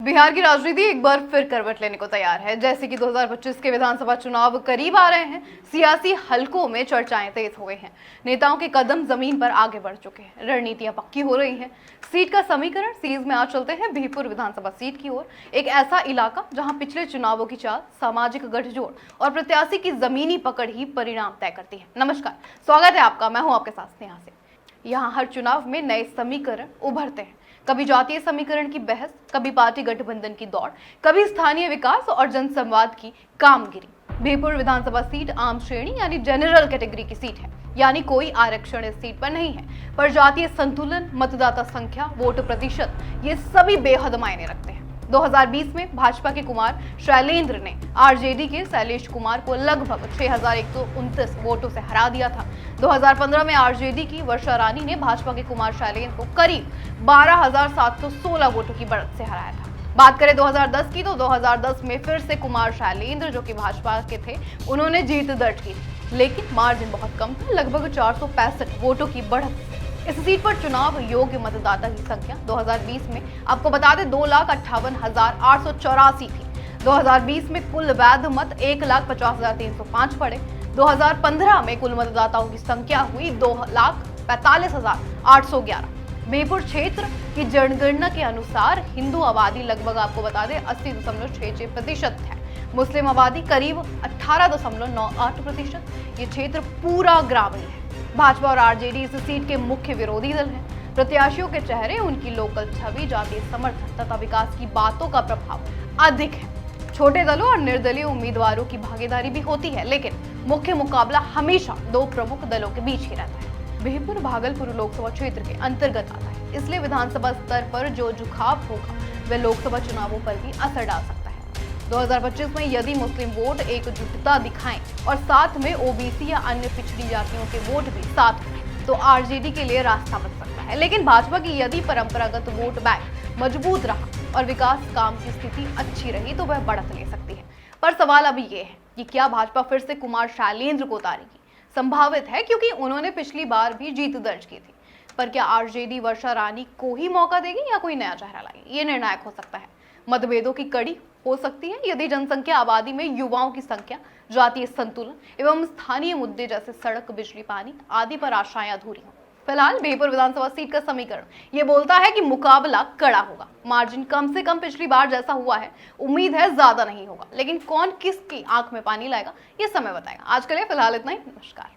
बिहार की राजनीति एक बार फिर करवट लेने को तैयार है। जैसे कि 2025 के विधानसभा चुनाव करीब आ रहे हैं, सियासी हलकों में चर्चाएं तेज हो गई हैं। नेताओं के कदम जमीन पर आगे बढ़ चुके हैं, रणनीतियां पक्की हो रही हैं। सीट का समीकरण सीरीज में आज चलते हैं बिहपुर विधानसभा सीट की ओर, एक ऐसा इलाका जहां पिछले चुनावों की चाल, सामाजिक गठजोड़ और प्रत्याशी की जमीनी पकड़ ही परिणाम तय करती है। नमस्कार, स्वागत है आपका। मैं हूं आपके साथ स्नेहा से। यहाँ हर चुनाव में नए समीकरण उभरते हैं। कभी जातीय समीकरण की बहस, कभी पार्टी गठबंधन की दौड़, कभी स्थानीय विकास और जनसंवाद की कामगिरी। बिहपुर विधानसभा सीट आम श्रेणी यानी जनरल कैटेगरी की सीट है, यानी कोई आरक्षण इस सीट पर नहीं है। पर जातीय संतुलन, मतदाता संख्या, वोट प्रतिशत, ये सभी बेहद मायने रखते हैं। 2020 में भाजपा के कुमार शैलेंद्र ने आरजेडी के शैलेश कुमार को लगभग 6129 वोटों से हरा दिया था। 2015 में आरजेडी की वर्षा रानी ने भाजपा के कुमार शैलेंद्र को करीब 12,716 वोटों की बढ़त से हराया था। बात करें 2010 की, तो 2010 में फिर से कुमार शैलेंद्र, जो कि भाजपा के थे, उन्होंने जीत दर्ज की, लेकिन मार्जिन बहुत कम था, लगभग 465 वोटों की बढ़त। इस सीट पर चुनाव योग्य मतदाता की संख्या 2020 में आपको बता दें 2,58,884 थी। 2020 में कुल वैध मत 1,50,305 पड़े। 2015 में कुल मतदाताओं की संख्या हुई 2,45,811। बिहपुर क्षेत्र की जनगणना के अनुसार हिंदू आबादी लगभग आपको बता दें 80.66% है। मुस्लिम आबादी करीब 18.98%। ये क्षेत्र पूरा ग्रामीण है। भाजपा और आरजेडी इस सीट के मुख्य विरोधी दल हैं। प्रत्याशियों के चेहरे, उनकी लोकल छवि, जातीय समर्थन तथा विकास की बातों का प्रभाव अधिक है। छोटे दलों और निर्दलीय उम्मीदवारों की भागीदारी भी होती है, लेकिन मुख्य मुकाबला हमेशा दो प्रमुख दलों के बीच ही रहता है। बिहपुर भागलपुर लोकसभा क्षेत्र के अंतर्गत आता है, इसलिए विधानसभा स्तर पर जो झुकाव होगा वह लोकसभा चुनावों पर भी असर डाल सकता है। 2025 में यदि मुस्लिम वोट एकजुटता दिखाएं और साथ में ओबीसी या अन्य पिछड़ी जातियों के वोट भी साथ हों, तो आरजेडी के लिए रास्ता बन सकता है। लेकिन भाजपा की यदि परंपरागत वोट बैंक मजबूत रहा और विकास काम की स्थिति अच्छी रही, तो वह बढ़त ले सकती है। पर सवाल अभी ये है कि क्या भाजपा फिर से कुमार शैलेंद्र को उतारेगी? संभावित है, क्योंकि उन्होंने पिछली बार भी जीत दर्ज की थी। पर क्या आरजेडी वर्षा रानी को ही मौका देगी या कोई नया चेहरा लाएगी? ये निर्णायक हो सकता है। मतभेदों की कड़ी हो सकती है यदि जनसंख्या, आबादी में युवाओं की संख्या, जातीय संतुलन एवं स्थानीय मुद्दे जैसे सड़क, बिजली, पानी आदि पर आशाएं अधूरी हों। फिलहाल बिहपुर विधानसभा सीट का समीकरण ये बोलता है कि मुकाबला कड़ा होगा। मार्जिन कम से कम पिछली बार जैसा हुआ है, उम्मीद है ज्यादा नहीं होगा, लेकिन कौन किसकी आंख में पानी लाएगा ये समय बताएगा। आज के लिए फिलहाल इतना ही। नमस्कार।